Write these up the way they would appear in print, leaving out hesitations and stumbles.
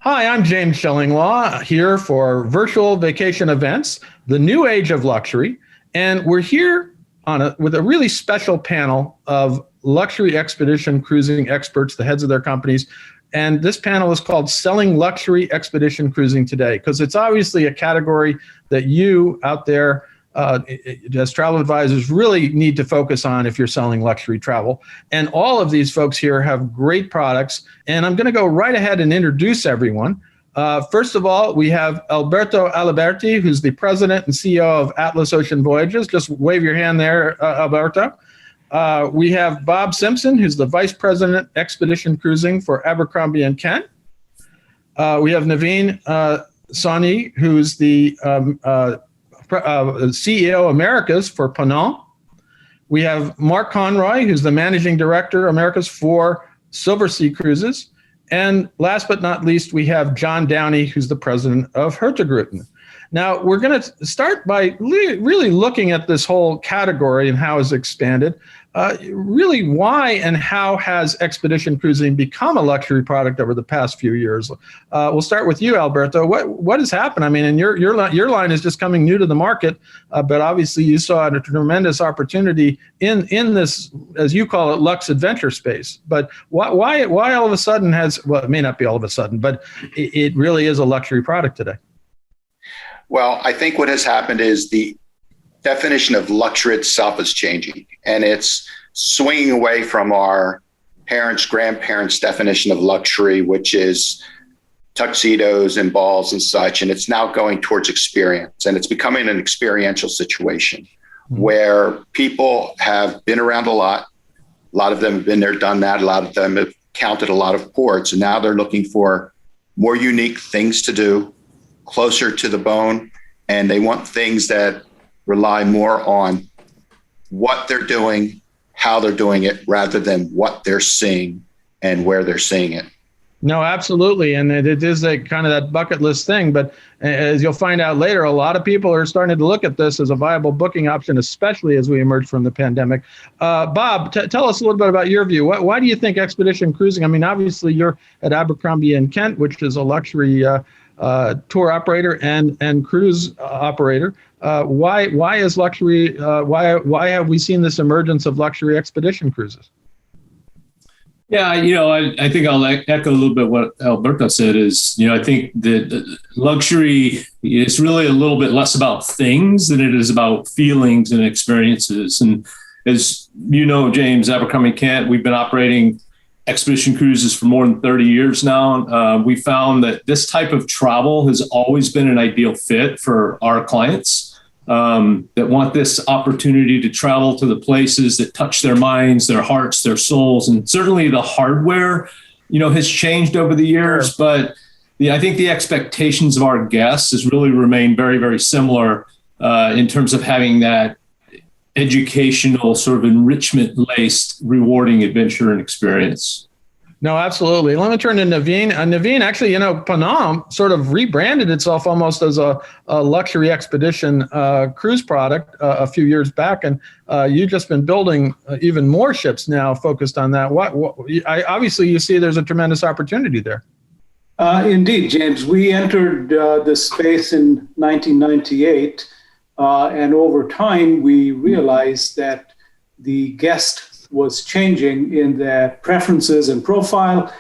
Hi, I'm James Shillinglaw here for Virtual Vacation Events, the new age of luxury. And we're here with a really special panel of luxury expedition cruising experts, the heads of their companies. And this panel is called Selling Luxury Expedition Cruising Today, because it's obviously a category that you out there as travel advisors really need to focus on if you're selling luxury travel. And all of these folks here have great products. And I'm going to go right ahead and introduce everyone. First of all, we have Alberto Aliberti, who's the president and CEO of Atlas Ocean Voyages. Just wave your hand there, Alberto. We have Bob Simpson, who's the vice president expedition cruising for Abercrombie and Kent. We have Navin Sawhney, who's the CEO Americas for Ponant. We have Mark Conroy, who's the managing director Americas for Silversea Cruises. And last but not least, we have John Downey, who's the president of Hurtigruten. Now, we're going to start by really looking at this whole category and how it's expanded. Really, why and how has expedition cruising become a luxury product over the past few years? We'll start with you, Alberto. What has happened? I mean, and your line is just coming new to the market, but obviously you saw a tremendous opportunity in this, as you call it, luxe adventure space. But why all of a sudden well, it may not be all of a sudden, but it really is a luxury product today. Well, I think what has happened is the definition of luxury itself is changing, and it's swinging away from our parents, grandparents' definition of luxury, which is tuxedos and balls and such. And it's now going towards experience, and it's becoming an experiential situation where people have been around a lot. A lot of them have been there, done that. A lot of them have counted a lot of ports, and now they're looking for more unique things to do, closer to the bone, and they want things that rely more on what they're doing, how they're doing it, rather than what they're seeing and where they're seeing it. No, absolutely. And it is a kind of that bucket list thing. But as you'll find out later, a lot of people are starting to look at this as a viable booking option, especially as we emerge from the pandemic. Bob, tell us a little bit about your view. Why do you think expedition cruising? I mean, obviously, you're at Abercrombie and Kent, which is a luxury tour operator and cruise operator. Why is luxury? Why have we seen this emergence of luxury expedition cruises? Yeah, I think I'll echo a little bit what Alberto said is, I think that luxury is really a little bit less about things than it is about feelings and experiences. And as you know, James, Abercrombie and Kent, we've been operating expedition cruises for more than 30 years now. We found that this type of travel has always been an ideal fit for our clients that want this opportunity to travel to the places that touch their minds, their hearts, their souls. And certainly the hardware, has changed over the years, sure. But I think the expectations of our guests has really remained very, very similar in terms of having that educational sort of enrichment-laced, rewarding adventure and experience. No, absolutely. Let me turn to Navin. Navin, actually, Ponant sort of rebranded itself almost as a luxury expedition cruise product a few years back, and you've just been building even more ships now focused on that. Obviously, you see there's a tremendous opportunity there. Indeed, James. We entered this space in 1998. And over time, we realized that the guest was changing in their preferences and profile.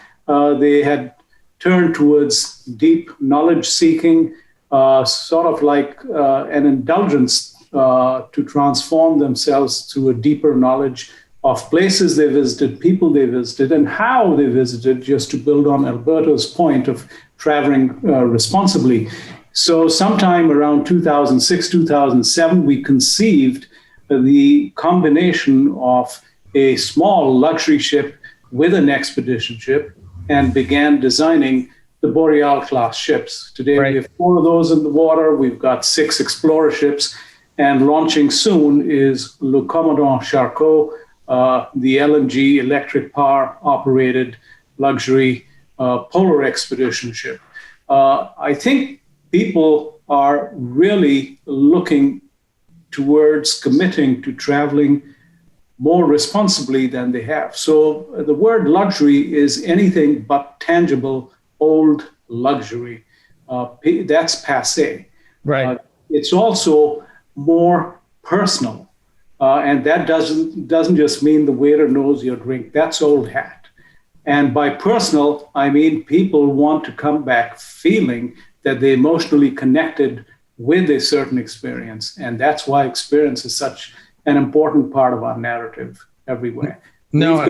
They had turned towards deep knowledge seeking, sort of like an indulgence to transform themselves to a deeper knowledge of places they visited, people they visited, and how they visited, just to build on Alberto's point of traveling responsibly. So sometime around 2006, 2007, we conceived the combination of a small luxury ship with an expedition ship and began designing the Boreal class ships. Today, right. We have 4 of those in the water. We've got 6 Explorer ships, and launching soon is Le Commandant Charcot, the LNG electric power operated luxury polar expedition ship. I think people are really looking towards committing to traveling more responsibly than they have. So the word luxury is anything but tangible old luxury. That's passé. Right. It's also more personal, and that doesn't just mean the waiter knows your drink. That's old hat. And by personal, I mean people want to come back feeling that they emotionally connected with a certain experience, and that's why experience is such an important part of our narrative everywhere. No,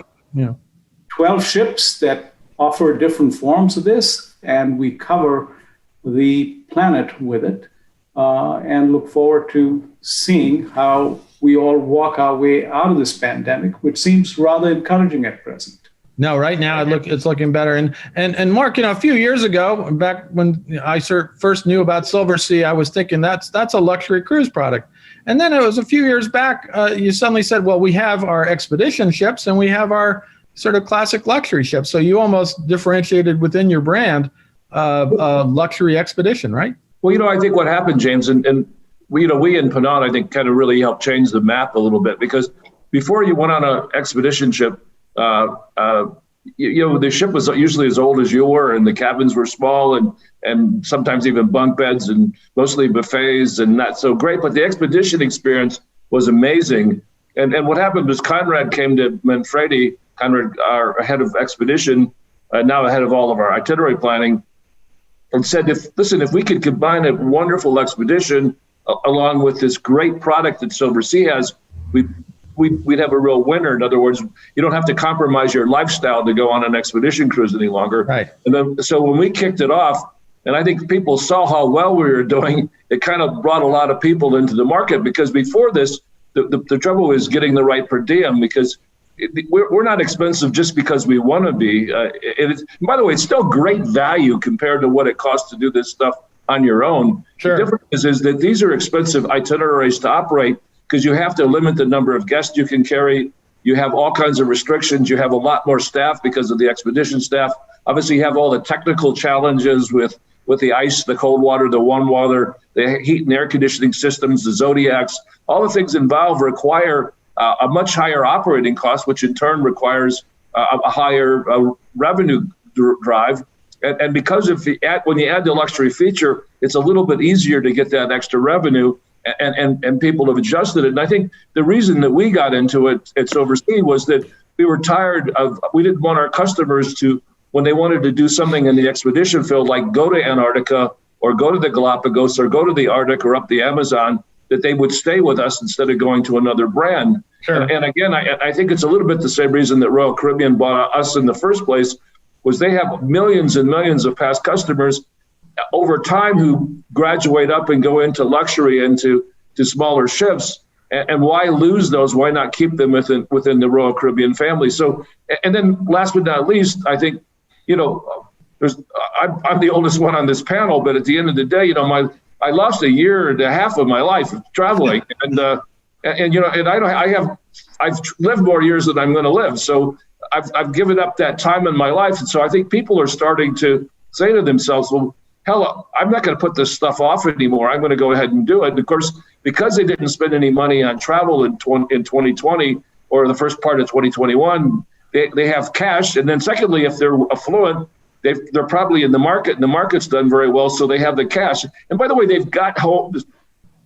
12 ships that offer different forms of this, and we cover the planet with it, and look forward to seeing how we all walk our way out of this pandemic, which seems rather encouraging at present. No, right now it's looking better. And Mark, a few years ago, back when I first knew about Silversea, I was thinking that's a luxury cruise product. And then it was a few years back, you suddenly said, well, we have our expedition ships and we have our sort of classic luxury ships. So you almost differentiated within your brand luxury expedition, right? Well, I think what happened, James, and we in Ponant, I think, kind of really helped change the map a little bit, because before you went on an expedition ship, the ship was usually as old as you were, and the cabins were small, and sometimes even bunk beds, and mostly buffets, and not so great. But the expedition experience was amazing. And what happened was Conrad came to Manfredi, Conrad, our head of expedition, now ahead of all of our itinerary planning, and said, if we could combine a wonderful expedition along with this great product that Silversea has, we'd have a real winner. In other words, you don't have to compromise your lifestyle to go on an expedition cruise any longer. Right. And then, so when we kicked it off, and I think people saw how well we were doing, it kind of brought a lot of people into the market, because before this, the trouble is getting the right per diem, because we're not expensive just because we want to be. By the way, it's still great value compared to what it costs to do this stuff on your own. Sure. The difference is that these are expensive itineraries to operate, because you have to limit the number of guests you can carry. You have all kinds of restrictions. You have a lot more staff because of the expedition staff. Obviously, you have all the technical challenges with the ice, the cold water, the warm water, the heat and air conditioning systems, the Zodiacs. All the things involved require a much higher operating cost, which in turn requires a higher revenue drive. And because when you add the luxury feature, it's a little bit easier to get that extra revenue. And people have adjusted it. And I think the reason that we got into it at Silversea was that we were tired of, we didn't want our customers to, when they wanted to do something in the expedition field, like go to Antarctica or go to the Galapagos or go to the Arctic or up the Amazon, that they would stay with us instead of going to another brand. Sure. And again, I think it's a little bit the same reason that Royal Caribbean bought us in the first place, was they have millions and millions of past customers over time who graduate up and go into luxury, into smaller ships. And why lose those? Why not keep them within the Royal Caribbean family? So, and then last but not least, I think, I'm the oldest one on this panel, but at the end of the day, I lost a year and a half of my life traveling, I've lived more years than I'm going to live. So I've given up that time in my life. And so I think people are starting to say to themselves, well, hell, I'm not going to put this stuff off anymore. I'm going to go ahead and do it. And of course, because they didn't spend any money on travel in 2020 or the first part of 2021, they have cash. And then secondly, if they're affluent, they're probably in the market, and the market's done very well, so they have the cash. And by the way, they've got homes,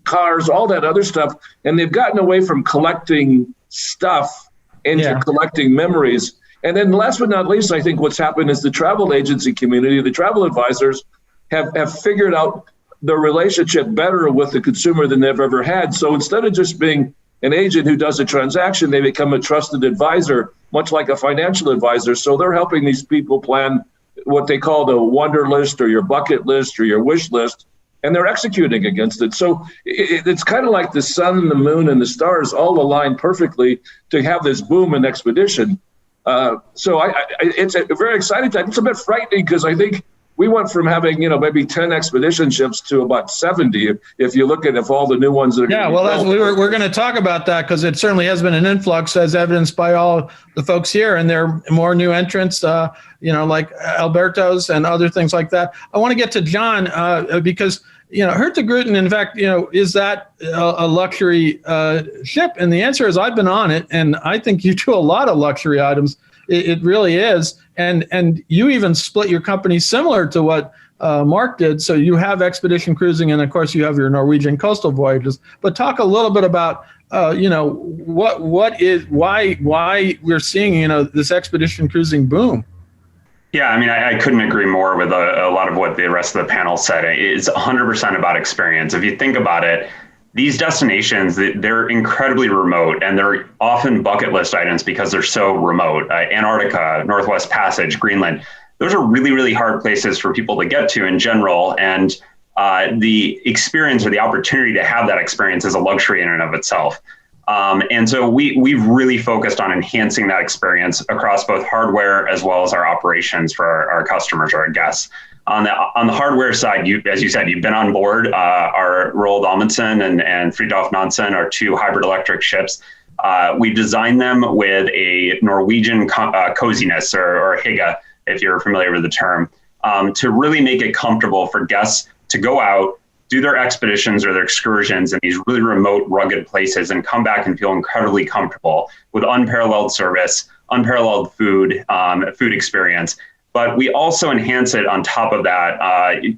cars, all that other stuff, and they've gotten away from collecting stuff into collecting memories. And then last but not least, I think what's happened is the travel agency community, the travel advisors, have figured out the relationship better with the consumer than they've ever had. So instead of just being an agent who does a transaction, they become a trusted advisor, much like a financial advisor. So they're helping these people plan what they call the wonder list or your bucket list or your wish list, and they're executing against it. So it's kind of like the sun and the moon and the stars all align perfectly to have this boom in expedition. So it's a very exciting time. It's a bit frightening because I think we went from having, maybe 10 expedition ships to about 70. If you look at all the new ones that are we're going to talk about that, because it certainly has been an influx, as evidenced by all the folks here, and there are more new entrants, like Alberto's and other things like that. I want to get to John because Hurtigruten, in fact, is that a luxury ship? And the answer is I've been on it, and I think you do a lot of luxury items. It really is. And you even split your company similar to what Mark did. So you have expedition cruising, and of course you have your Norwegian coastal voyages. But talk a little bit about why we're seeing this expedition cruising boom. Yeah, I mean, I couldn't agree more with a lot of what the rest of the panel said. It's 100% about experience. If you think about it, these destinations, they're incredibly remote, and they're often bucket list items because they're so remote. Antarctica, Northwest Passage, Greenland, those are really, really hard places for people to get to in general. And the experience or the opportunity to have that experience is a luxury in and of itself. And so we've really focused on enhancing that experience across both hardware as well as our operations for our customers or our guests. On the hardware side, as you said, you've been on board our Roald Amundsen and Fridtjof Nansen, our two hybrid electric ships. We designed them with a Norwegian coziness or hygge, if you're familiar with the term, to really make it comfortable for guests to go out, do their expeditions or their excursions in these really remote, rugged places and come back and feel incredibly comfortable with unparalleled service, unparalleled food experience. But we also enhance it on top of that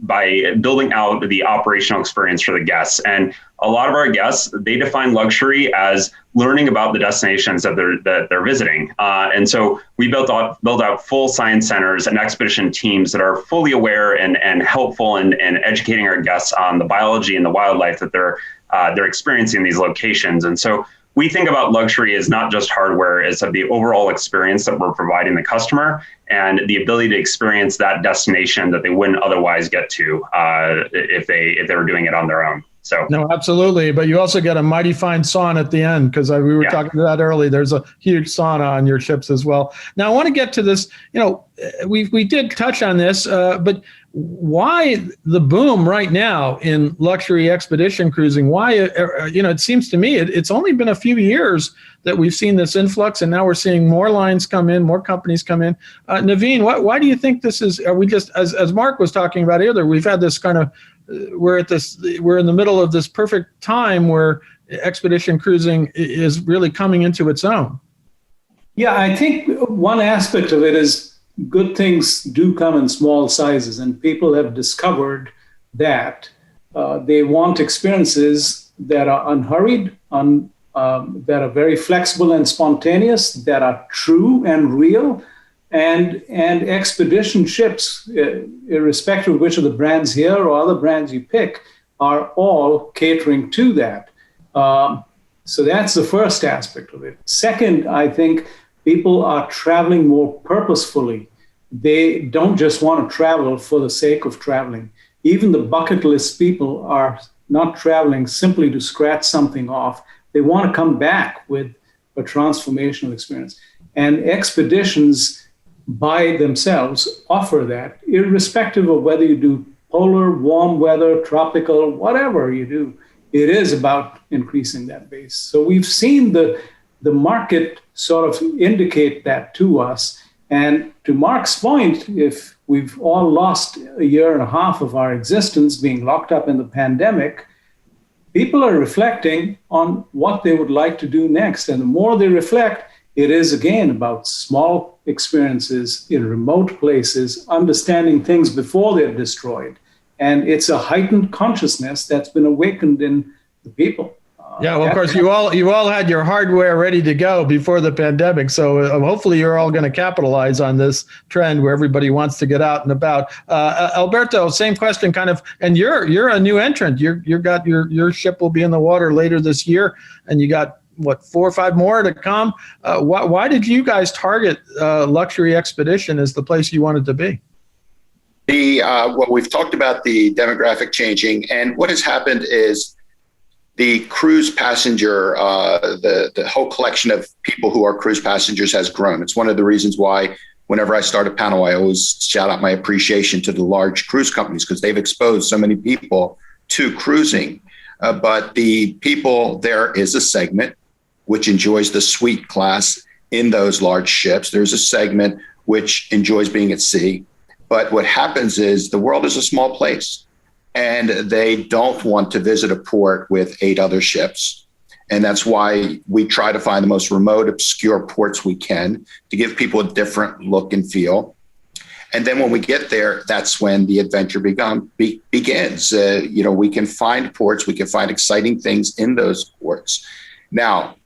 by building out the operational experience for the guests. And a lot of our guests, they define luxury as learning about the destinations that they're visiting. And so we built out full science centers and expedition teams that are fully aware and helpful in educating our guests on the biology and the wildlife that they're experiencing in these locations. And so we think about luxury as not just hardware, as the overall experience that we're providing the customer and the ability to experience that destination that they wouldn't otherwise get to if they were doing it on their own. So no, absolutely. But you also get a mighty fine sauna at the end, because we were talking about that early. There's a huge sauna on your ships as well. Now, I want to get to this. We did touch on this, but why the boom right now in luxury expedition cruising? Why, it seems to me it's only been a few years that we've seen this influx, and now we're seeing more lines come in, more companies come in. Navin, why do you think this is? Are we just, as Mark was talking about earlier, we've had this kind of, we're in the middle of this perfect time where expedition cruising is really coming into its own. Yeah, I think one aspect of it is good things do come in small sizes, and people have discovered that they want experiences that are unhurried, that are very flexible and spontaneous, that are true and real. And expedition ships, irrespective of which of the brands here or other brands you pick, are all catering to that. So that's the first aspect of it. Second, I think people are traveling more purposefully. They don't just want to travel for the sake of traveling. Even the bucket list people are not traveling simply to scratch something off. They want to come back with a transformational experience. And expeditions by themselves offer that, irrespective of whether you do polar, warm weather, tropical, whatever you do. It is about increasing that base. So we've seen the market sort of indicate that to us. And to Mark's point, if we've all lost a year and a half of our existence being locked up in the pandemic, people are reflecting on what they would like to do next. And the more they reflect, it is, again, about small experiences in remote places, understanding things before they're destroyed. And it's a heightened consciousness that's been awakened in the people. Yeah, well, of course, you all had your hardware ready to go before the pandemic. So hopefully you're all going to capitalize on this trend where everybody wants to get out and about. Alberto, same question kind of, and you're a new entrant. Your ship will be in the water later this year, and you got, 4 or 5 more to come? Why did you guys target luxury expedition as the place you wanted to be? We've talked about the demographic changing, and what has happened is the cruise passenger, the whole collection of people who are cruise passengers has grown. It's one of the reasons why whenever I start a panel, I always shout out my appreciation to the large cruise companies, because they've exposed so many people to cruising. But the people, there is a segment which enjoys the suite class in those large ships. There's a segment which enjoys being at sea. But what happens is the world is a small place, and they don't want to visit a port with 8 other ships. And that's why we try to find the most remote, obscure ports we can to give people a different look and feel. And then when we get there, that's when the adventure begins. We can find ports, we can find exciting things in those ports. Now,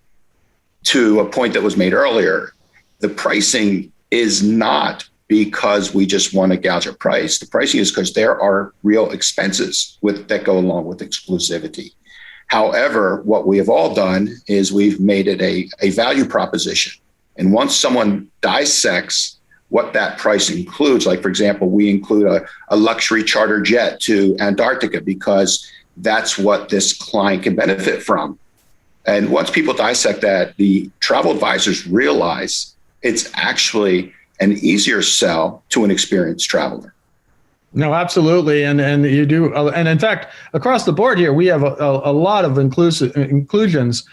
to a point that was made earlier, the pricing is not because we just want to gouge a price. The pricing is because there are real expenses that go along with exclusivity. However, what we have all done is we've made it a value proposition. And once someone dissects what that price includes, like, for example, we include a luxury charter jet to Antarctica because that's what this client can benefit from. And once people dissect that, the travel advisors realize it's actually an easier sell to an experienced traveler. No, absolutely, and you do, and in fact, across the board here, we have a lot of inclusions,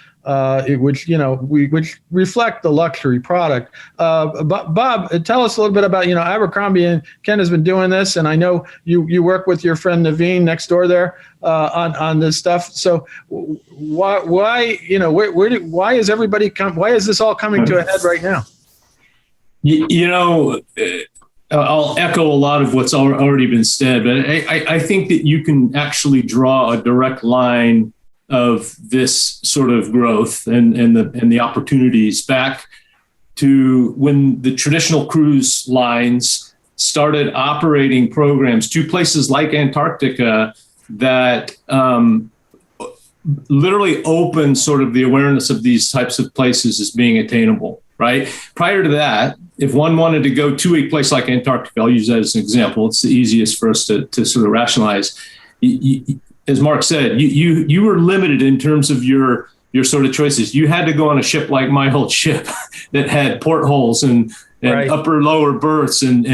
which reflect the luxury product. Bob, tell us a little bit about, Abercrombie and Kent has been doing this, and I know you work with your friend Navin next door there on this stuff. So why is everybody why is this all coming to a head right now? I'll echo a lot of what's already been said, but I think that you can actually draw a direct line of this sort of growth and the opportunities back to when the traditional cruise lines started operating programs to places like Antarctica that literally opened sort of the awareness of these types of places as being attainable, right? Prior to that, if one wanted to go to a place like Antarctica, I'll use that as an example. It's the easiest for us to sort of rationalize. As Mark said, you were limited in terms of your sort of choices. You had to go on a ship like my old ship that had portholes and right. upper lower berths and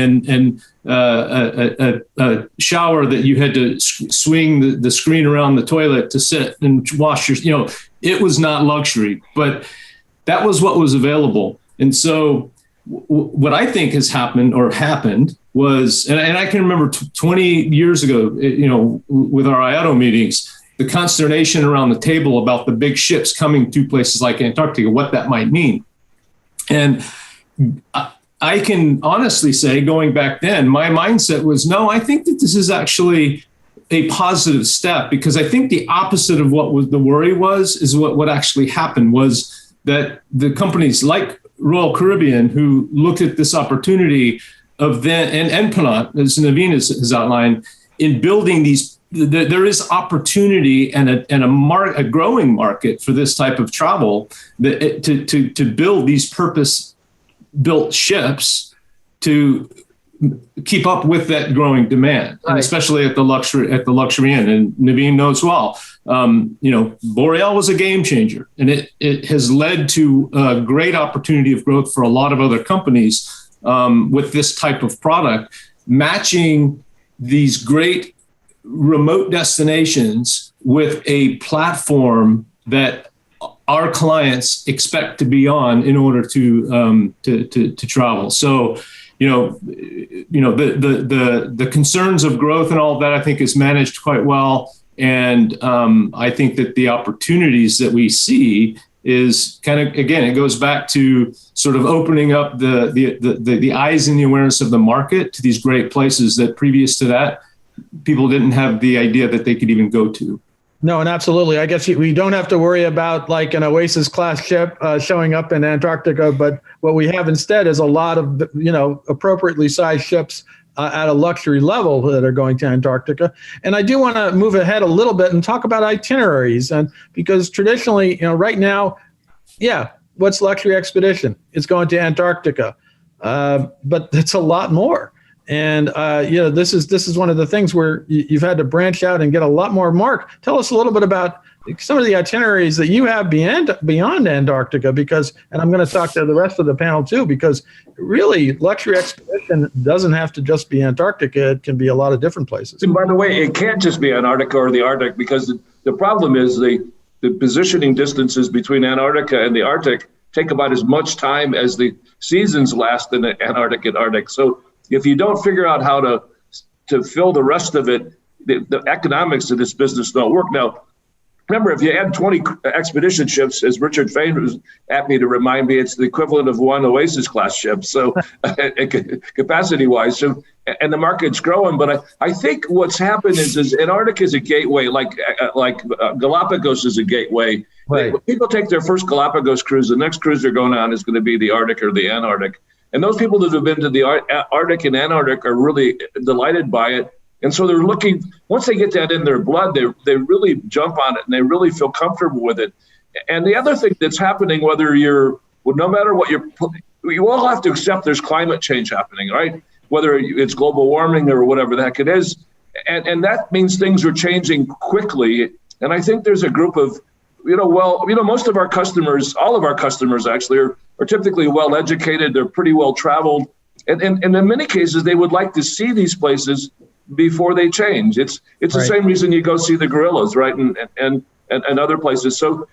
a shower that you had to swing the screen around the toilet to sit and wash your. It was not luxury, but that was what was available. And so what I think has happened was, and I can remember 20 years ago, with our IATO meetings, the consternation around the table about the big ships coming to places like Antarctica, what that might mean. And I can honestly say, going back then, my mindset was, no, I think that this is actually a positive step, because I think the opposite of what was the worry is what actually happened was that the companies like Royal Caribbean, who looked at this opportunity of and Ponant, as Navin has outlined, in building these, there is opportunity and a growing market for this type of travel to build these purpose-built ships to keep up with that growing demand, right. And especially at the luxury end. And Navin knows well, Boreal was a game changer, and it has led to a great opportunity of growth for a lot of other companies with this type of product, matching these great remote destinations with a platform that our clients expect to be on in order to travel. So, the concerns of growth and all of that, I think, is managed quite well. And I think that the opportunities that we see is kind of, again, it goes back to sort of opening up the eyes and the awareness of the market to these great places that previous to that, people didn't have the idea that they could even go to. No, and absolutely. I guess we don't have to worry about like an Oasis class ship showing up in Antarctica, but what we have instead is a lot of, appropriately sized ships at a luxury level that are going to Antarctica. And I do want to move ahead a little bit and talk about itineraries, and because traditionally, right now, what's luxury expedition? It's going to Antarctica, but it's a lot more. And this is one of the things where you've had to branch out and get a lot more. Mark, tell us a little bit about some of the itineraries that you have beyond Antarctica, and I'm going to talk to the rest of the panel too, because really luxury expedition doesn't have to just be Antarctica. It can be a lot of different places. And by the way, it can't just be Antarctica or the Arctic, because the problem is the positioning distances between Antarctica and the Arctic take about as much time as the seasons last in the Antarctic and Arctic. So if you don't figure out how to fill the rest of it, the economics of this business don't work. Now, remember, if you add 20 expedition ships, as Richard Fain was at me to remind me, it's the equivalent of one Oasis class ship. So capacity wise, so, and the market's growing. But I think what's happened is Antarctica is a gateway, like Galapagos is a gateway. Right. When people take their first Galapagos cruise, the next cruise they're going on is going to be the Arctic or the Antarctic. And those people that have been to the Arctic and Antarctic are really delighted by it. And so they're looking, once they get that in their blood, they really jump on it and they really feel comfortable with it. And the other thing that's happening, no matter what you all have to accept there's climate change happening, right? Whether it's global warming or whatever the heck it is. And that means things are changing quickly. And I think there's a group of, most of our customers, all of our customers actually are typically well educated. They're pretty well traveled. And in many cases, they would like to see these places before they change. It's the same reason you go see the gorillas, right? And other places. So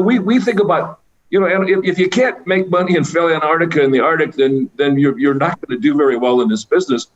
we think about, if you can't make money in Antarctica and the Arctic, then you're not going to do very well in this business.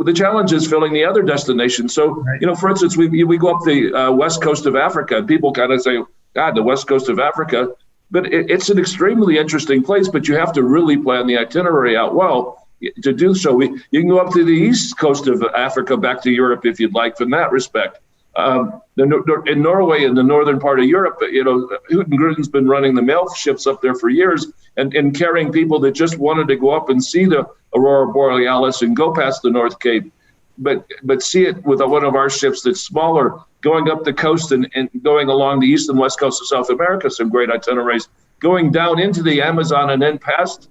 The challenge is filling the other destinations. So, for instance, we go up the west coast of Africa. People kind of say, God, the west coast of Africa. But it's an extremely interesting place, but you have to really plan the itinerary out well to do so. You can go up to the east coast of Africa, back to Europe if you'd like, from that respect. In Norway, in the northern part of Europe, Hurtigruten's been running the mail ships up there for years and carrying people that just wanted to go up and see the Aurora Borealis and go past the North Cape, but see it with one of our ships that's smaller, going up the coast and going along the east and west coast of South America, some great itineraries, going down into the Amazon and then past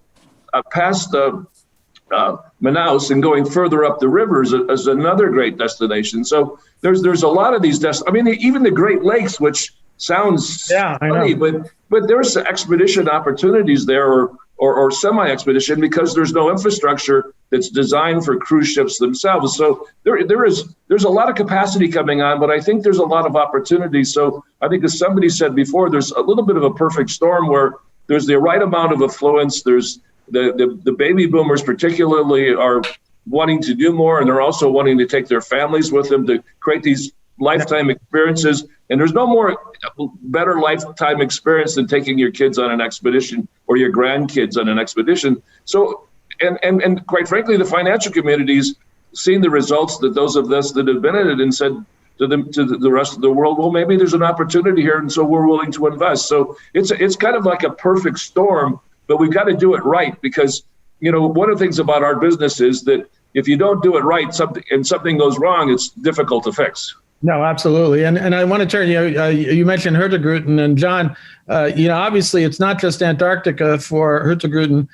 Manaus and going further up the rivers is another great destination. So there's a lot of these even the Great Lakes, which sounds funny, but there's expedition opportunities there or semi-expedition because there's no infrastructure that's designed for cruise ships themselves. So there's a lot of capacity coming on, but I think there's a lot of opportunities. So I think, as somebody said before, there's a little bit of a perfect storm where there's the right amount of affluence. There's the baby boomers particularly are wanting to do more, and they're also wanting to take their families with them to create these lifetime experiences. And there's no better lifetime experience than taking your kids on an expedition or your grandkids on an expedition. So, and quite frankly, the financial community's seen the results that those of us that have been in it and said to the rest of the world, well, maybe there's an opportunity here, and so we're willing to invest. So it's kind of like a perfect storm, but we've got to do it right because, one of the things about our business is that if you don't do it right, something goes wrong, it's difficult to fix. No, absolutely. And I want to turn, you mentioned Hurtigruten, and John, obviously it's not just Antarctica for Hurtigruten.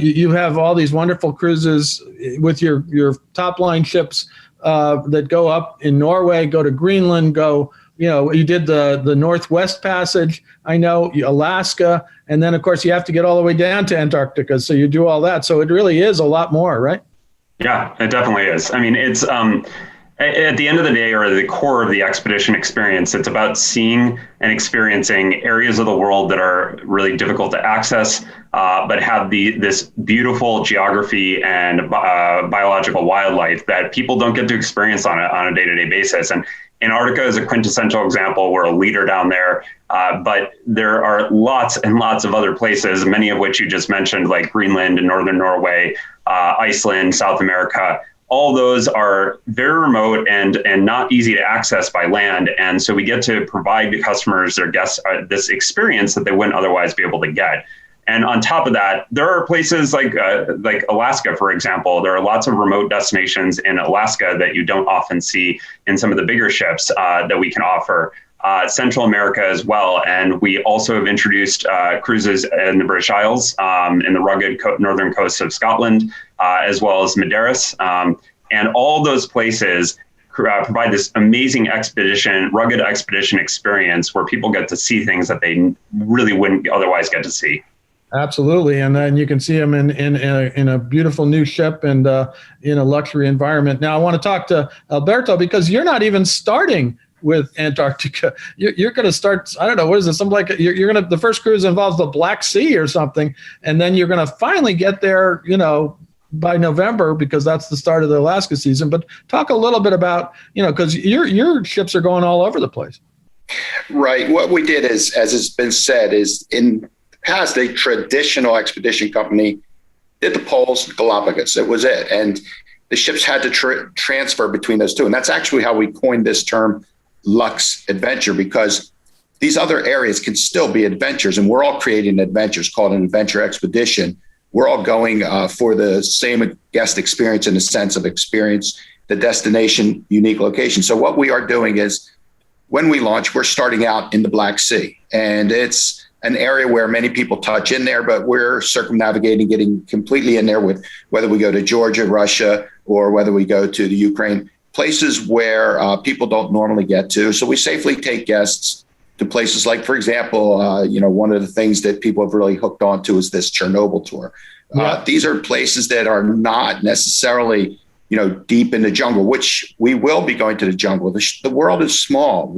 You have all these wonderful cruises with your top line ships that go up in Norway, go to Greenland, you did the Northwest Passage, I know, Alaska, and then of course you have to get all the way down to Antarctica. So you do all that. So it really is a lot more, right? Yeah, it definitely is. I mean, it's at the end of the day, or the core of the expedition experience, it's about seeing and experiencing areas of the world that are really difficult to access, but have this beautiful geography and biological wildlife that people don't get to experience on a day-to-day basis. And Antarctica is a quintessential example. We're a leader down there, but there are lots and lots of other places, many of which you just mentioned, like Greenland and Northern Norway, Iceland, South America. All those are very remote and not easy to access by land. And so we get to provide to customers, their guests, this experience that they wouldn't otherwise be able to get. And on top of that, there are places like Alaska, for example. There are lots of remote destinations in Alaska that you don't often see in some of the bigger ships that we can offer. Central America as well. And we also have introduced cruises in the British Isles, in the rugged northern coast of Scotland, as well as Madeiras. And all those places provide this amazing rugged expedition experience where people get to see things that they really wouldn't otherwise get to see. Absolutely. And then you can see them in a beautiful new ship and in a luxury environment. Now, I want to talk to Alberto, because you're not even starting with Antarctica. You're going to start, I don't know, what is it? Something like you're going to, the first cruise involves the Black Sea or something. And then you're going to finally get there, by November, because that's the start of the Alaska season. But talk a little bit about, because your ships are going all over the place. Right. What we did is, as has been said, is in the past, a traditional expedition company did the poles, Galapagos. It was it. And the ships had to transfer between those two. And that's actually how we coined this term Lux Adventure, because these other areas can still be adventures. And we're all creating adventures called an adventure expedition. We're all going for the same guest experience in the sense of experience the destination, unique location. So what we are doing is, when we launch, we're starting out in the Black Sea. And it's an area where many people touch in there, but we're circumnavigating, getting completely in there with whether we go to Georgia, Russia, or whether we go to the Ukraine, places where people don't normally get to. So we safely take guests to places like, for example, one of the things that people have really hooked onto is this Chernobyl tour. Yeah. These are places that are not necessarily deep in the jungle, which we will be going to the jungle. The world is small.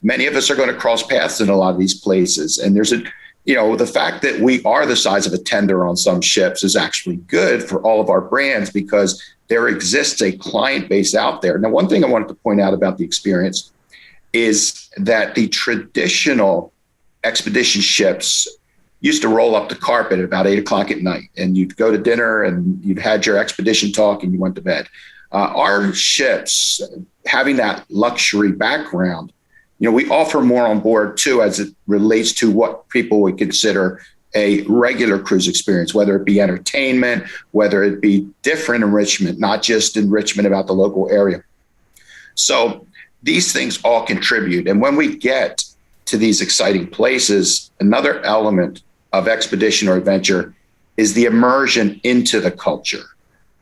Many of us are going to cross paths in a lot of these places. And there's the fact that we are the size of a tender on some ships is actually good for all of our brands, because there exists a client base out there. Now, one thing I wanted to point out about the experience is that the traditional expedition ships used to roll up the carpet at about 8:00 at night, and you'd go to dinner and you'd had your expedition talk and you went to bed. Our ships, having that luxury background, we offer more on board too, as it relates to what people would consider a regular cruise experience, whether it be entertainment, whether it be different enrichment, not just enrichment about the local area. So these things all contribute. And when we get to these exciting places, another element of expedition or adventure is the immersion into the culture.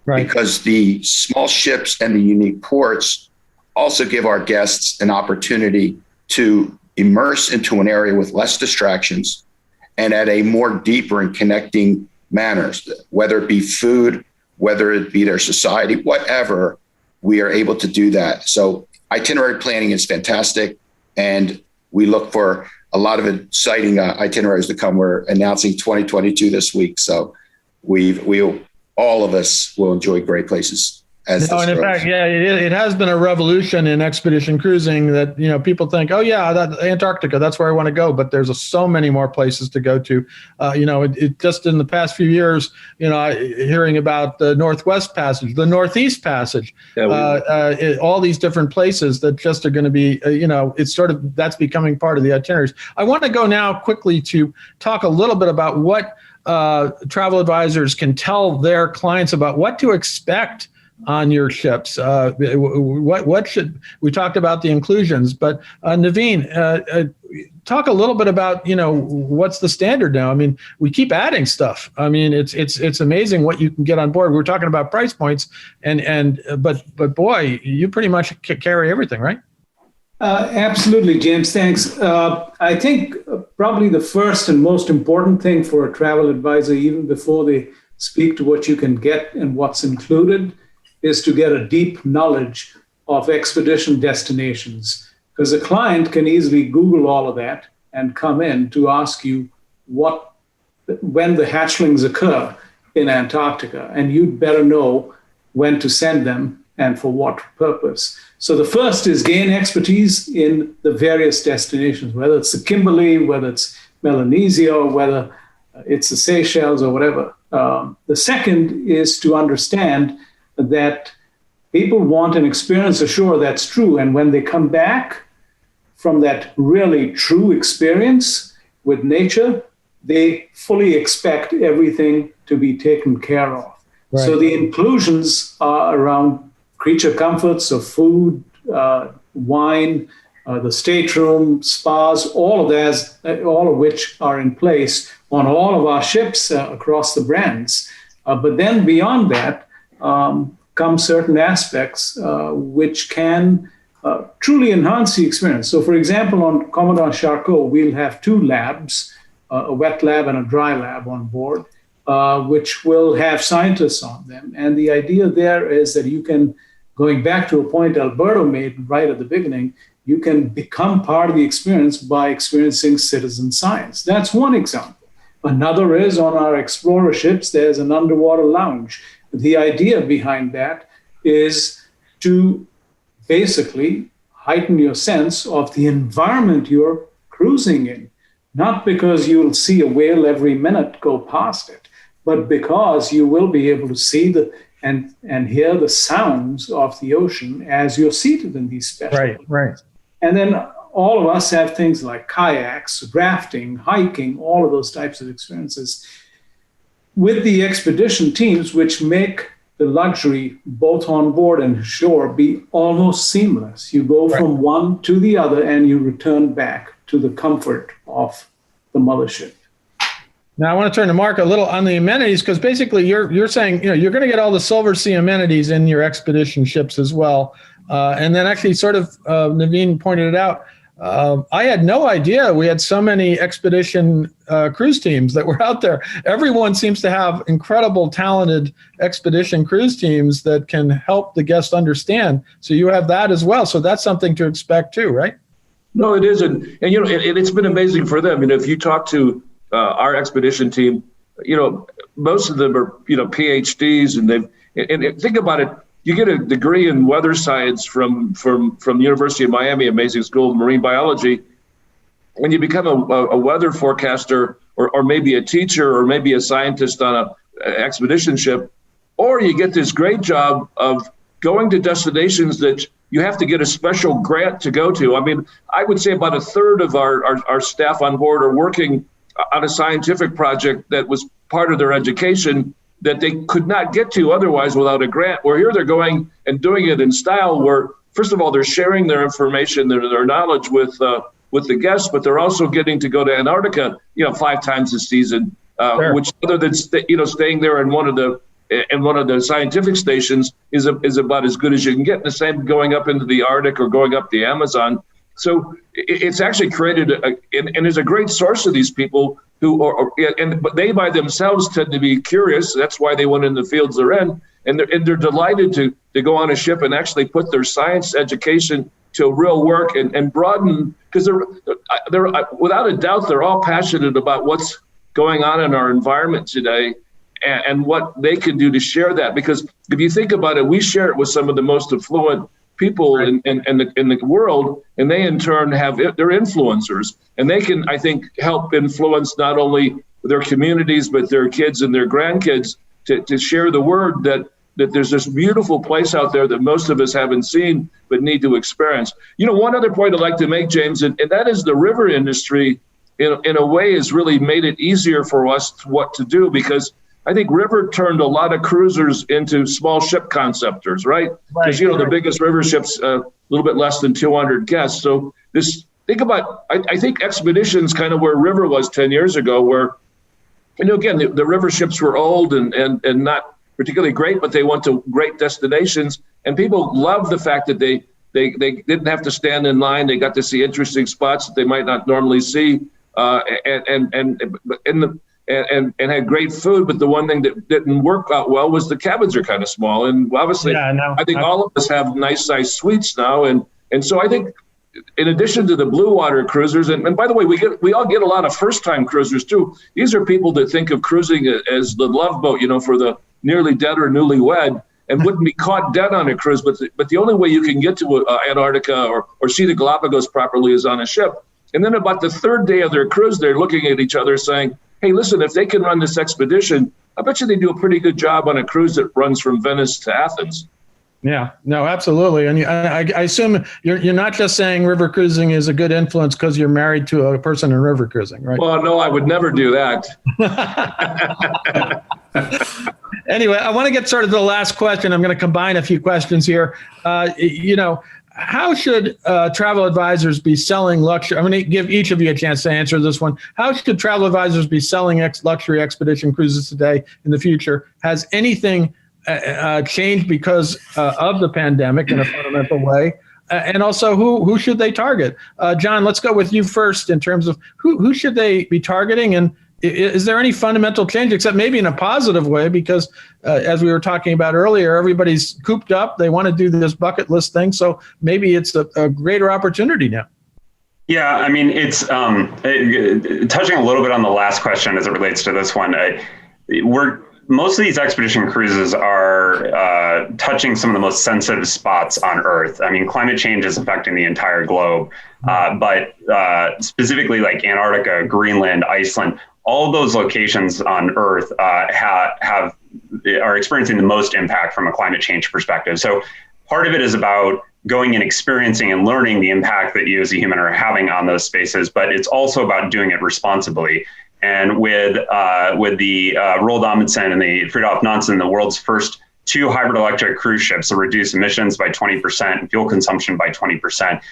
Right. Because the small ships and the unique ports also give our guests an opportunity to immerse into an area with less distractions and at a more deeper and connecting manners, whether it be food, whether it be their society, whatever, we are able to do that. So itinerary planning is fantastic, and we look for a lot of exciting itineraries to come. We're announcing 2022 this week, so all of us will enjoy great places. And in fact, it has been a revolution in expedition cruising that, people think, oh yeah, Antarctica, that's where I want to go. But there's so many more places to go to. It just in the past few years, hearing about the Northwest Passage, the Northeast Passage, all these different places that just are going to be, it's sort of, that's becoming part of the itineraries. I want to go now quickly to talk a little bit about what travel advisors can tell their clients about what to expect on your ships. What should we talked about the inclusions, but Navin, talk a little bit about what's the standard now. I mean, we keep adding stuff. I mean, it's amazing what you can get on board. We're talking about price points, but boy, you pretty much carry everything, right? Absolutely, James. Thanks. I think probably the first and most important thing for a travel advisor, even before they speak to what you can get and what's included, is to get a deep knowledge of expedition destinations, because a client can easily Google all of that and come in to ask you when the hatchlings occur in Antarctica, and you'd better know when to send them and for what purpose. So the first is gain expertise in the various destinations, whether it's the Kimberley, whether it's Melanesia, or whether it's the Seychelles or whatever. The second is to understand that people want an experience ashore that's true. And when they come back from that really true experience with nature, they fully expect everything to be taken care of. Right. So the inclusions are around creature comforts of food, wine, the stateroom, spas, all of which are in place on all of our ships across the brands. But then beyond that, come certain aspects which can truly enhance the experience. So, for example, on Commodore Charcot, we'll have 2 labs, a wet lab and a dry lab on board, which will have scientists on them. And the idea there is that you can, going back to a point Alberto made right at the beginning, you can become part of the experience by experiencing citizen science. That's one example. Another is on our Explorer ships, there's an underwater lounge. The idea behind that is to basically heighten your sense of the environment you're cruising in. Not because you'll see a whale every minute go past it, but because you will be able to see and hear the sounds of the ocean as you're seated in these special. Right. And then all of us have things like kayaks, rafting, hiking, all of those types of experiences with the expedition teams, which make the luxury both on board and shore be almost seamless. You go from one to the other and you return back to the comfort of the mothership. Now I want to turn to Mark a little on the amenities, because basically you're saying, you're going to get all the Silversea amenities in your expedition ships as well. And then actually sort of Navin pointed it out. I had no idea we had so many expedition cruise teams that were out there. Everyone seems to have incredible, talented expedition cruise teams that can help the guest understand. So you have that as well. So that's something to expect too, right? No, it isn't. And, it's been amazing for them. If you talk to our expedition team, most of them are, PhDs, and think about it. You get a degree in weather science from the University of Miami, amazing school of marine biology, and you become a weather forecaster or maybe a teacher or maybe a scientist on an expedition ship, or you get this great job of going to destinations that you have to get a special grant to go to. I mean, I would say about a third of our staff on board are working on a scientific project that was part of their education that they could not get to otherwise without a grant. Where here they're going and doing it in style where, first of all, they're sharing their information, their knowledge with the guests, but they're also getting to go to Antarctica, 5 times a season, Sure. which other than staying there in one of the scientific stations is about as good as you can get. And the same going up into the Arctic or going up the Amazon. So it's actually created and is a great source of these people who but they by themselves tend to be curious. That's why they went in the fields they're in, and they're delighted to go on a ship and actually put their science education to real work and broaden, because they're without a doubt they're all passionate about what's going on in our environment today and what they can do to share that. Because if you think about it, we share it with some of the most affluent people in the world, and they in turn they're influencers, and they can, I think, help influence not only their communities but their kids and their grandkids to share the word that there's this beautiful place out there that most of us haven't seen but need to experience. One other point I'd like to make, James, and that is the river industry in a way has really made it easier for us what to do, because I think river turned a lot of cruisers into small ship conceptors, right? Because, the biggest river ship's a little bit less than 200 guests. So think about, I think expeditions kind of where river was 10 years ago, where, again, the river ships were old and not particularly great, but they went to great destinations. And people loved the fact that they didn't have to stand in line. They got to see interesting spots that they might not normally see, and had great food. But the one thing that didn't work out well was the cabins are kind of small. And obviously, I think all of us have nice sized suites now. And so I think in addition to the blue water cruisers, and by the way, we all get a lot of first time cruisers too. These are people that think of cruising as the love boat, for the nearly dead or newlywed, and wouldn't be caught dead on a cruise. But the only way you can get to Antarctica or see the Galapagos properly is on a ship. And then about the third day of their cruise, they're looking at each other saying, hey, listen, if they can run this expedition, I bet you they do a pretty good job on a cruise that runs from Venice to Athens. Yeah, no, absolutely. And I assume you're not just saying river cruising is a good influence because you're married to a person in river cruising, right? Well, no, I would never do that. Anyway, I want to get sort of the last question. I'm going to combine a few questions here. How should travel advisors be selling luxury? I'm going to give each of you a chance to answer this one. How should travel advisors be selling luxury expedition cruises today in the future? Has anything changed because of the pandemic in a fundamental way? And also, who should they target? John, let's go with you first in terms of who should they be targeting, and is there any fundamental change, except maybe in a positive way? Because as we were talking about earlier, everybody's cooped up. They want to do this bucket list thing. So maybe it's a greater opportunity now. Yeah, I mean, it's touching a little bit on the last question as it relates to this one. most of these expedition cruises are touching some of the most sensitive spots on Earth. I mean, climate change is affecting the entire globe, but specifically like Antarctica, Greenland, Iceland, all of those locations on Earth are experiencing the most impact from a climate change perspective. So part of it is about going and experiencing and learning the impact that you as a human are having on those spaces, but it's also about doing it responsibly. And with the Roald Amundsen and the Fridtjof Nansen, the world's first 2 hybrid electric cruise ships that reduce emissions by 20% and fuel consumption by 20%,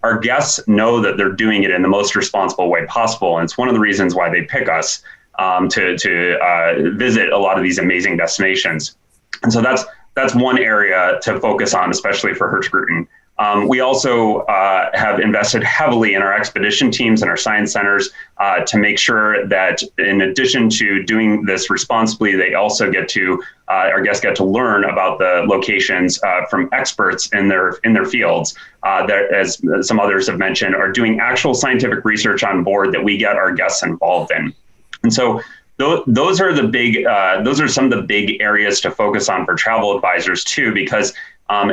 our guests know that they're doing it in the most responsible way possible. And it's one of the reasons why they pick us to visit a lot of these amazing destinations. And so that's one area to focus on, especially for Hurtigruten. We also have invested heavily in our expedition teams and our science centers to make sure that in addition to doing this responsibly, they also our guests get to learn about the locations from experts in their fields that, as some others have mentioned, are doing actual scientific research on board that we get our guests involved in. And so those are some of the big areas to focus on for travel advisors too, because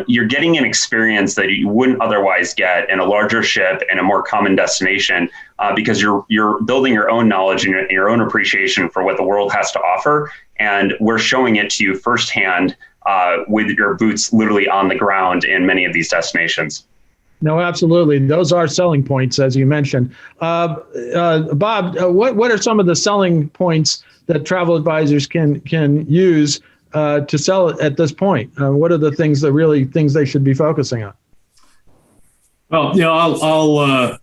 you're getting an experience that you wouldn't otherwise get in a larger ship and a more common destination because you're building your own knowledge and your own appreciation for what the world has to offer. And we're showing it to you firsthand with your boots literally on the ground in many of these destinations. No, absolutely. Those are selling points, as you mentioned. Bob, what are some of the selling points that travel advisors can use to sell it at this point? What are the things they should be focusing on? Well,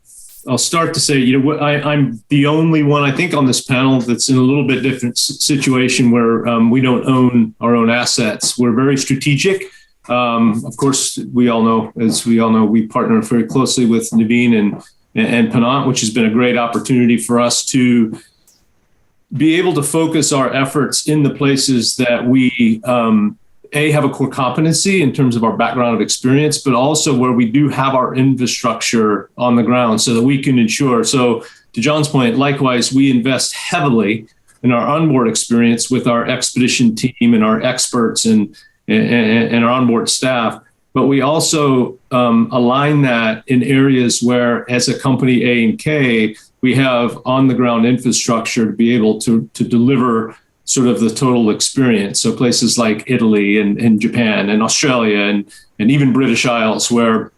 I'll start to say, I'm the only one, I think, on this panel that's in a little bit different situation where we don't own our own assets. We're very strategic. Of course, as we all know, we partner very closely with Navin and Ponant, which has been a great opportunity for us to be able to focus our efforts in the places that we, have a core competency in terms of our background of experience, but also where we do have our infrastructure on the ground so that we can ensure. So to John's point, likewise, we invest heavily in our onboard experience with our expedition team and our experts and our onboard staff. But we also align that in areas where, as a company A and K, we have on-the-ground infrastructure to be able to deliver sort of the total experience. So places like Italy and Japan and Australia and even British Isles, where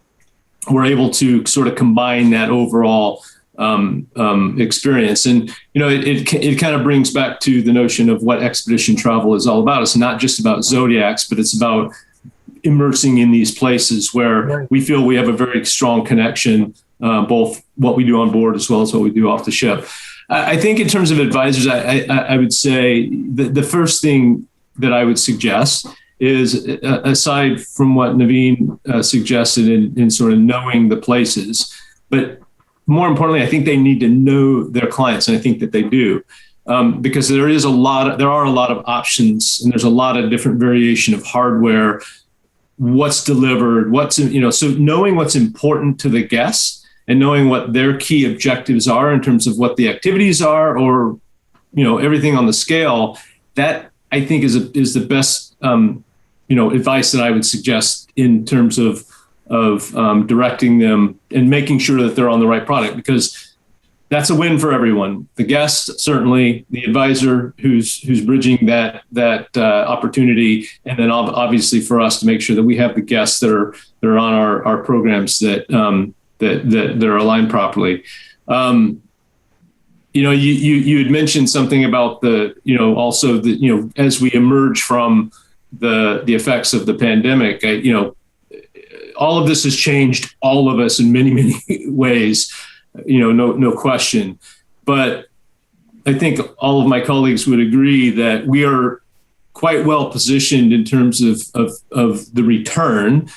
we're able to sort of combine that overall experience. And, it kind of brings back to the notion of what expedition travel is all about. It's not just about zodiacs, but it's about immersing in these places where we feel we have a very strong connection, both what we do on board as well as what we do off the ship. I think in terms of advisors, I would say the first thing that I would suggest is, aside from what Navin suggested in sort of knowing the places, but more importantly, I think they need to know their clients, and I think that they do, because there are a lot of options, and there's a lot of different variation of hardware, what's delivered, so knowing what's important to the guests and knowing what their key objectives are in terms of what the activities are, or everything on the scale, that I think is the best advice that I would suggest in terms of directing them and making sure that they're on the right product, because that's a win for everyone. The guest, certainly, the advisor who's bridging that opportunity, and then obviously for us to make sure that we have the guests that are on our programs that are aligned properly. You had mentioned something about as we emerge from the effects of the pandemic, all of this has changed all of us in many, many ways, no question. But I think all of my colleagues would agree that we are quite well positioned in terms of the return,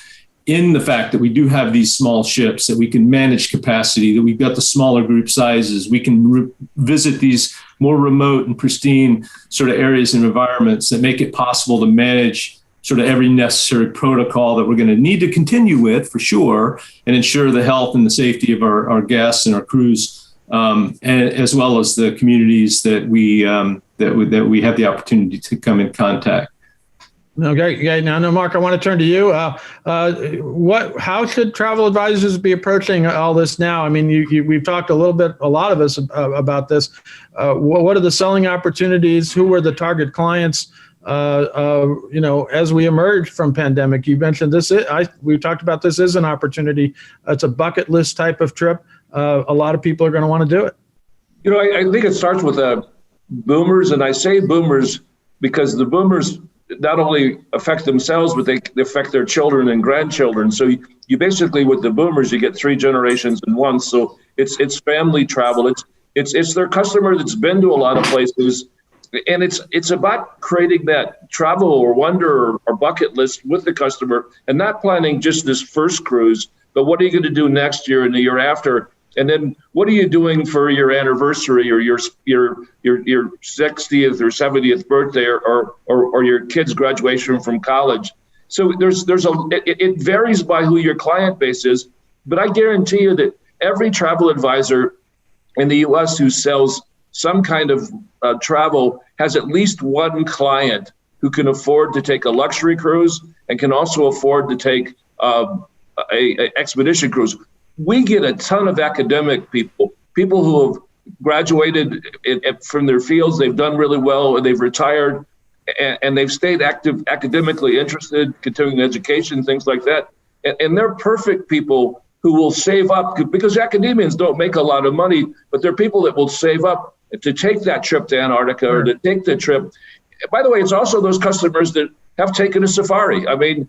in the fact that we do have these small ships, that we can manage capacity, that we've got the smaller group sizes, we can visit these more remote and pristine sort of areas and environments that make it possible to manage sort of every necessary protocol that we're going to need to continue with, for sure, and ensure the health and the safety of our guests and our crews and as well as the communities that we have the opportunity to come in contact. Okay. Now, Mark, I want to turn to you. How should travel advisors be approaching all this now? I mean, we've talked a lot of us about this. What are the selling opportunities? Who are the target clients? As we emerge from pandemic, you mentioned this. We talked about this as an opportunity. It's a bucket list type of trip. A lot of people are going to want to do it. I think it starts with boomers, and I say boomers because the boomers not only affect themselves, but they affect their children and grandchildren. So you basically, with the boomers, you get 3 generations in one. So it's family travel. It's their customer that's been to a lot of places, and it's about creating that travel or wonder or bucket list with the customer, and not planning just this first cruise, but what are you going to do next year and the year after? And then what are you doing for your anniversary or your 60th or 70th birthday or your kid's graduation from college? So it varies by who your client base is, but I guarantee you that every travel advisor in the U.S. who sells some kind of travel has at least one client who can afford to take a luxury cruise and can also afford to take a expedition cruise. We get a ton of academic people who have graduated from their fields. They've done really well, and they've retired, and they've stayed active, academically interested, continuing education, things like that. And they're perfect people who will save up, because academians don't make a lot of money, but they're people that will save up to take that trip to Antarctica or to take the trip. By the way, it's also those customers that have taken a safari. I mean,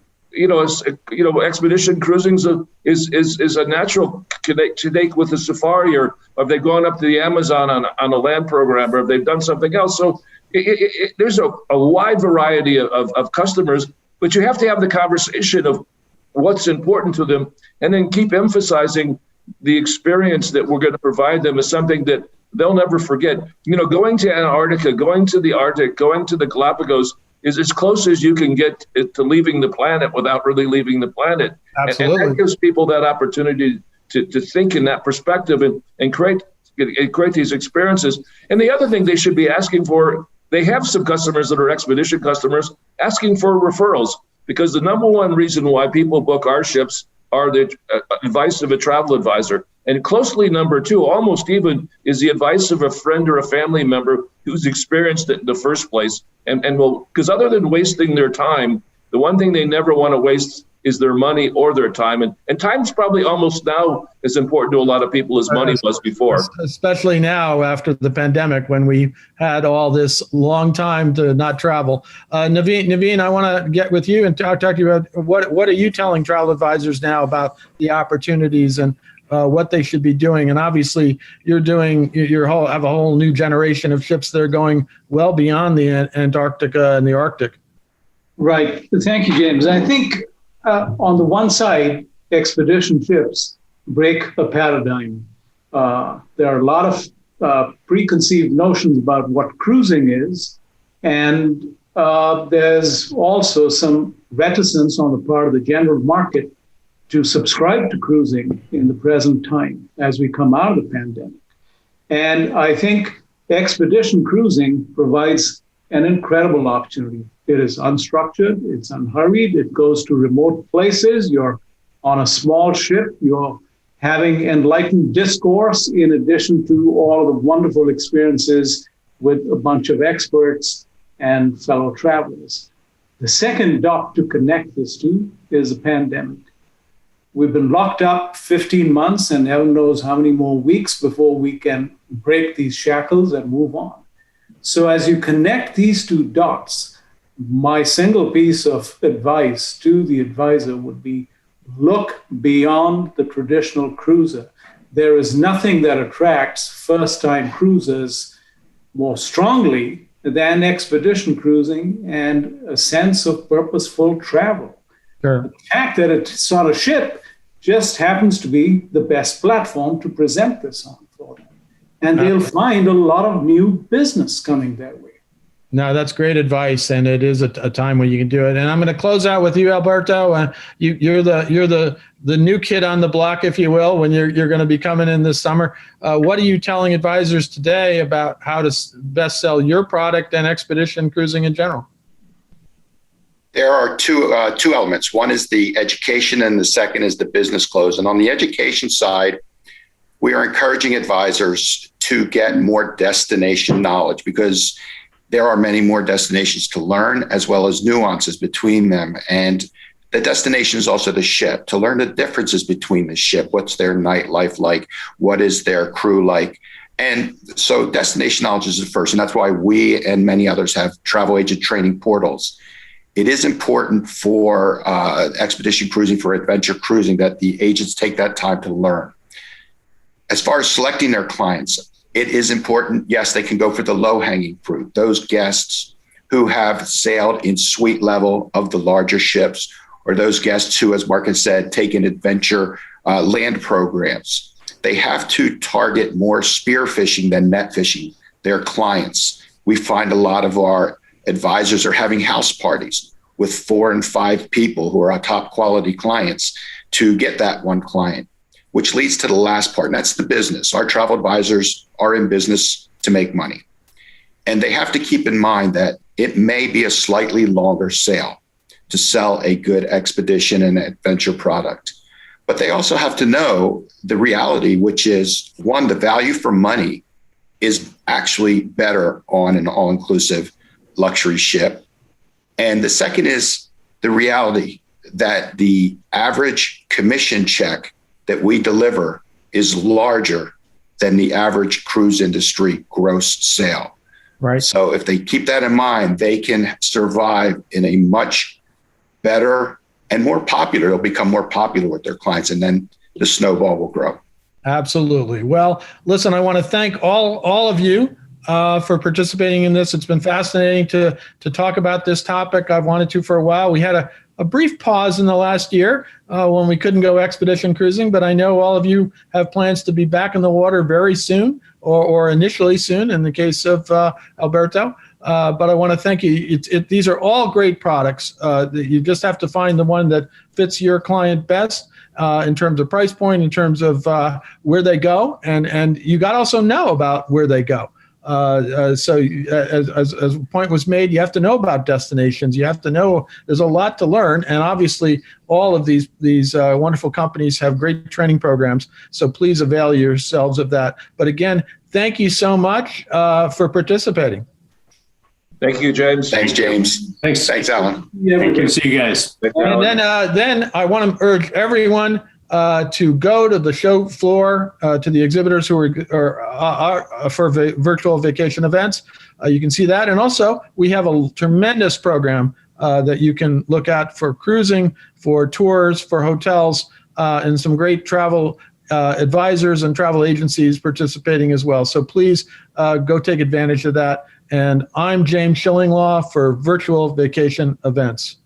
expedition cruising is a natural connect with a safari, or have they gone up to the Amazon on a land program, or have they done something else? So there's a wide variety of customers, but you have to have the conversation of what's important to them, and then keep emphasizing the experience that we're going to provide them as something that they'll never forget. Going to Antarctica, going to the Arctic, going to the Galapagos is as close as you can get to leaving the planet without really leaving the planet. Absolutely. And that gives people that opportunity to think in that perspective and create these experiences. And the other thing they should be asking for, they have some customers that are expedition customers asking for referrals, because the number one reason why people book our ships are the advice of a travel advisor. And closely number 2, almost even, is the advice of a friend or a family member who's experienced it in the first place. And because other than wasting their time, the one thing they never want to waste is their money or their time. And time's probably almost now as important to a lot of people as money was before. Especially now after the pandemic, when we had all this long time to not travel. Navin, I want to get with you and talk to you about what are you telling travel advisors now about the opportunities and what they should be doing. And obviously you have a whole new generation of ships that are going well beyond the Antarctica and the Arctic. Right. Thank you, James. I think on the one side, expedition ships break a paradigm. There are a lot of preconceived notions about what cruising is, and there's also some reticence on the part of the general market to subscribe to cruising in the present time as we come out of the pandemic. And I think expedition cruising provides an incredible opportunity. It is unstructured, it's unhurried, it goes to remote places, you're on a small ship, you're having enlightened discourse in addition to all the wonderful experiences with a bunch of experts and fellow travelers. The second dot to connect this to is the pandemic. We've been locked up 15 months and heaven knows how many more weeks before we can break these shackles and move on. So as you connect these two dots, my single piece of advice to the advisor would be look beyond the traditional cruiser. There is nothing that attracts first-time cruisers more strongly than expedition cruising and a sense of purposeful travel. Sure. The fact that it's on a ship just happens to be the best platform to present this on for them. And they'll find a lot of new business coming their way. No, that's great advice, and it is a time when you can do it. And I'm going to close out with you, Alberto. You're the new kid on the block, if you will, when you're going to be coming in this summer. What are you telling advisors today about how to best sell your product and expedition cruising in general? There are two elements. One is the education, and the second is the business close. And on the education side, we are encouraging advisors to get more destination knowledge, because there are many more destinations to learn, as well as nuances between them. And the destination is also the ship, to learn the differences between the ship. What's their nightlife like? What is their crew like? And so destination knowledge is the first. And that's why we and many others have travel agent training portals. It is important for expedition cruising, for adventure cruising, that the agents take that time to learn. As far as selecting their clients, it is important. Yes, they can go for the low-hanging fruit, those guests who have sailed in suite level of the larger ships, or those guests who, as Mark has said, take in adventure land programs. They have to target more spearfishing than net fishing, their clients. We find a lot of our advisors are having house parties with 4 and 5 people who are our top quality clients to get that one client, which leads to the last part, and that's the business. Our travel advisors are in business to make money. And they have to keep in mind that it may be a slightly longer sail to sell a good expedition and adventure product. But they also have to know the reality, which is, one, the value for money is actually better on an all-inclusive luxury ship. And the second is the reality that the average commission check that we deliver is larger than the average cruise industry gross sale. Right. So if they keep that in mind, they can survive in a much better and more popular. They'll become more popular with their clients, and then the snowball will grow. Absolutely. Well, listen, I want to thank all of you for participating in this. It's been fascinating to talk about this topic. I've wanted to for a while. We had a brief pause in the last year when we couldn't go expedition cruising, but I know all of you have plans to be back in the water very soon, or initially soon in the case of Alberto. But I want to thank you. These are all great products. You just have to find the one that fits your client best in terms of price point, in terms of where they go, and you got to also know about where they go. So as a point was made, you have to know about destinations. You have to know there's a lot to learn. And obviously, all of these wonderful companies have great training programs. So please avail yourselves of that. But again, thank you so much for participating. Thank you, James. Thanks, James. Thanks. Thanks, Alan. Yeah, Thank you. See you guys. And then I want to urge everyone to go to the show floor, to the exhibitors who are for virtual vacation events. You can see that. And also, we have a tremendous program that you can look at for cruising, for tours, for hotels, and some great travel advisors and travel agencies participating as well. So please go take advantage of that. And I'm James Shillinglaw for Virtual Vacation Events.